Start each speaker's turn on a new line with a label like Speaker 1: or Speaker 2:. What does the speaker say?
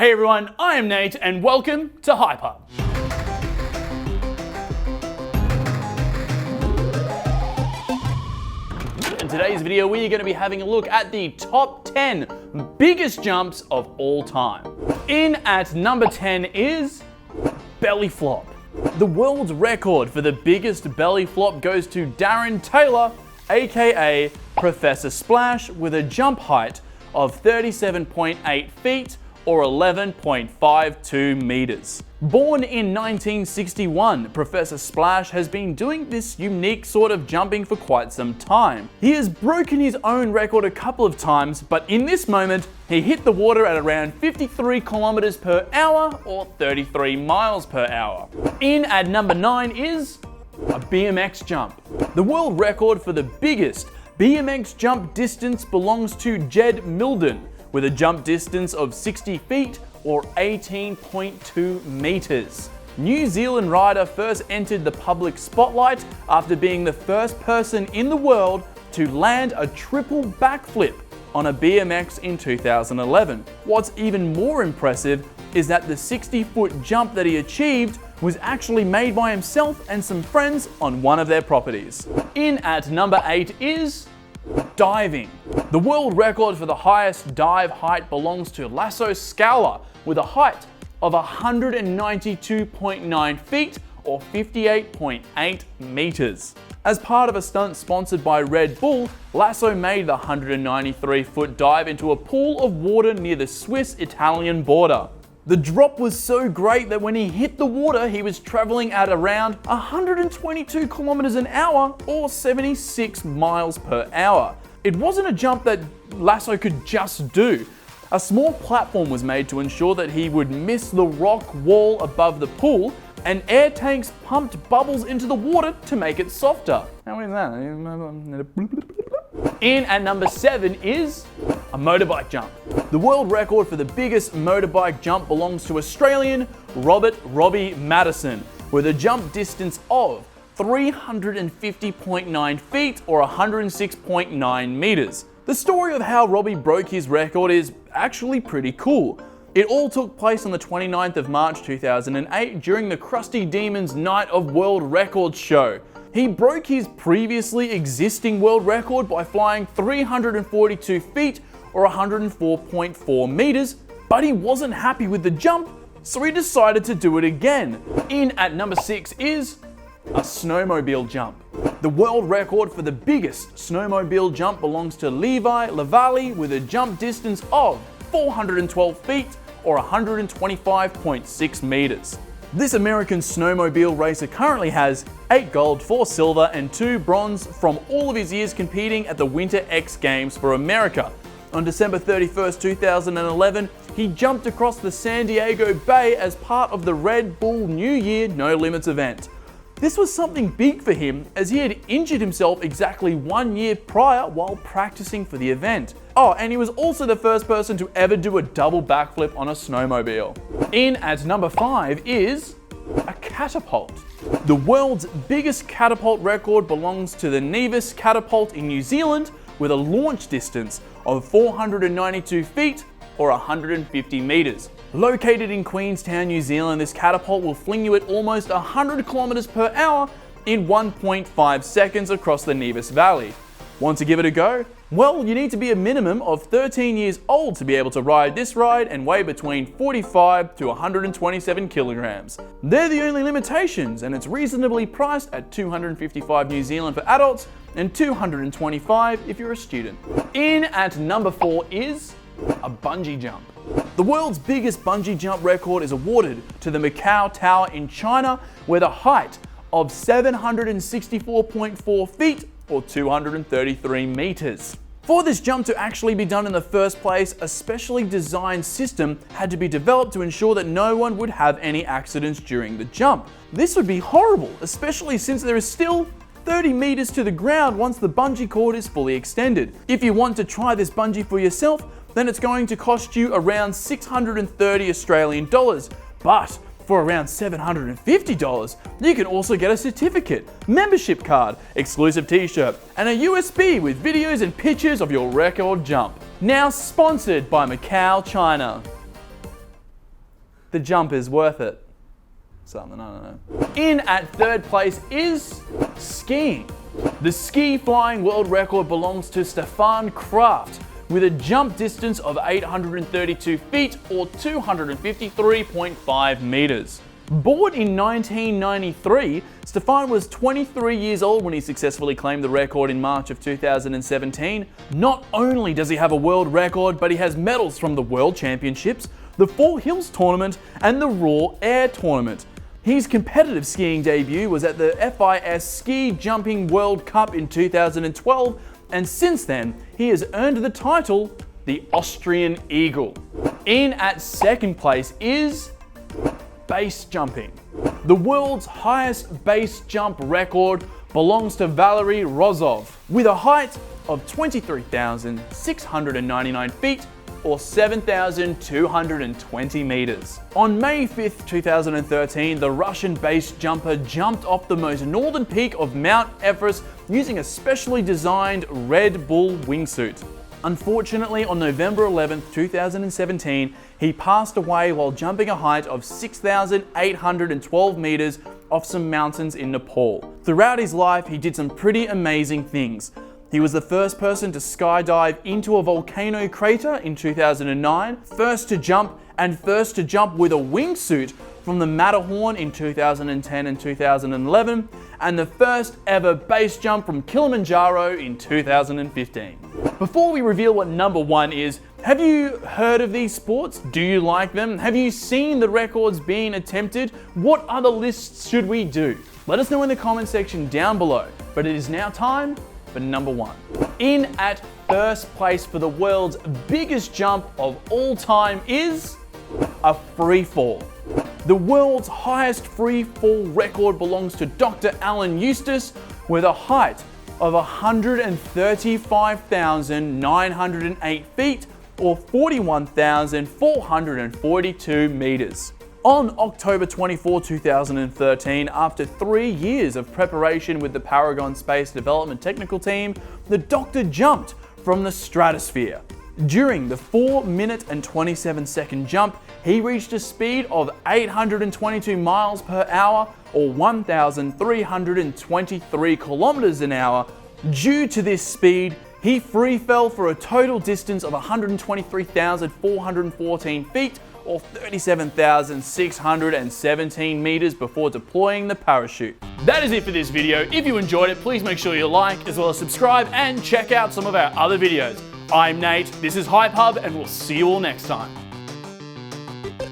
Speaker 1: Hey everyone, I am Nate and welcome to Hyper. In today's video, we are going to be having a look at the top 10 biggest jumps of all time. In at number 10 is belly flop. The world's record for the biggest belly flop goes to Darren Taylor, aka Professor Splash, with a jump height of 37.8 feet or 11.52 meters. Born in 1961, Professor Splash has been doing this unique sort of jumping for quite some time. He has broken his own record a couple of times, but in this moment, he hit the water at around 53 kilometers per hour or 33 miles per hour. In at number 9 is a BMX jump. The world record for the biggest BMX jump distance belongs to Jed Milden, with a jump distance of 60 feet or 18.2 meters. New Zealand rider first entered the public spotlight after being the first person in the world to land a triple backflip on a BMX in 2011. What's even more impressive is that the 60-foot jump that he achieved was actually made by himself and some friends on one of their properties. In at number 8 is diving. The world record for the highest dive height belongs to Lasso Scala with a height of 192.9 feet or 58.8 meters. As part of a stunt sponsored by Red Bull, Lasso made the 193-foot dive into a pool of water near the Swiss-Italian border. The drop was so great that when he hit the water, he was traveling at around 122 kilometers an hour or 76 miles per hour. It wasn't a jump that Lasso could just do. A small platform was made to ensure that he would miss the rock wall above the pool, and air tanks pumped bubbles into the water to make it softer. How is that? In at number 7 is a motorbike jump. The world record for the biggest motorbike jump belongs to Australian Robbie Madison with a jump distance of 350.9 feet or 106.9 meters. The story of how Robbie broke his record is actually pretty cool. It all took place on the 29th of March 2008 during the Krusty Demon's Night of World Records show. He broke his previously existing world record by flying 342 feet or 104.4 meters, but he wasn't happy with the jump, so he decided to do it again. In at number 6 is a snowmobile jump. The world record for the biggest snowmobile jump belongs to Levi Lavallee with a jump distance of 412 feet or 125.6 meters. This American snowmobile racer currently has 8 gold, 4 silver, and 2 bronze from all of his years competing at the Winter X Games for America. On December 31st, 2011, he jumped across the San Diego Bay as part of the Red Bull New Year No Limits event. This was something big for him as he had injured himself exactly 1 year prior while practicing for the event. Oh, and he was also the first person to ever do a double backflip on a snowmobile. In at number 5 is a catapult. The world's biggest catapult record belongs to the Nevis Catapult in New Zealand with a launch distance of 492 feet or 150 meters. Located in Queenstown, New Zealand, this catapult will fling you at almost 100 kilometers per hour in 1.5 seconds across the Nevis Valley. Want to give it a go? Well, you need to be a minimum of 13 years old to be able to ride this ride and weigh between 45 to 127 kilograms. They're the only limitations, and it's reasonably priced at 255 New Zealand for adults and 225 if you're a student. In at number 4 is a bungee jump. The world's biggest bungee jump record is awarded to the Macau Tower in China with a height of 764.4 feet or 233 meters. For this jump to actually be done in the first place, a specially designed system had to be developed to ensure that no one would have any accidents during the jump. This would be horrible, especially since there is still 30 meters to the ground once the bungee cord is fully extended. If you want to try this bungee for yourself, then it's going to cost you around 630 Australian dollars. But for around $750, you can also get a certificate, membership card, exclusive t-shirt, and a USB with videos and pictures of your record jump. Now sponsored by Macau, China. the jump is worth it. Something, I don't know. In at third place is skiing. The ski flying world record belongs to Stefan Kraft with a jump distance of 832 feet or 253.5 meters. Born in 1993, Stefan was 23 years old when he successfully claimed the record in March of 2017. Not only does he have a world record, but he has medals from the World Championships, the Four Hills Tournament, and the Raw Air Tournament. His competitive skiing debut was at the FIS Ski Jumping World Cup in 2012, and since then, he has earned the title, the Austrian Eagle. In at second place is base jumping. The world's highest base jump record belongs to Valery Rozov with a height of 23,699 feet or 7,220 meters. On May 5th, 2013, the Russian base jumper jumped off the most northern peak of Mount Everest using a specially designed Red Bull wingsuit. Unfortunately, on November 11, 2017, he passed away while jumping a height of 6,812 meters off some mountains in Nepal. Throughout his life, he did some pretty amazing things. He was the first person to skydive into a volcano crater in 2009, first to jump with a wingsuit from the Matterhorn in 2010 and 2011, and the first ever base jump from Kilimanjaro in 2015. Before we reveal what number one is, have you heard of these sports? Do you like them? Have you seen the records being attempted? What other lists should we do? Let us know in the comment section down below. But it is now time for number one. In at first place for the world's biggest jump of all time is a freefall. The world's highest freefall record belongs to Dr. Alan Eustace with a height of 135,908 feet or 41,442 meters. On October 24, 2013, after 3 years of preparation with the Paragon Space Development Technical Team, the Doctor jumped from the stratosphere. During the 4-minute and 27-second jump, he reached a speed of 822 miles per hour or 1,323 kilometers an hour. Due to this speed, he free fell for a total distance of 123,414 feet or 37,617 meters before deploying the parachute. That is it for this video. If you enjoyed it, please make sure you like as well as subscribe and check out some of our other videos. I'm Nate, this is Hype Hub, and we'll see you all next time.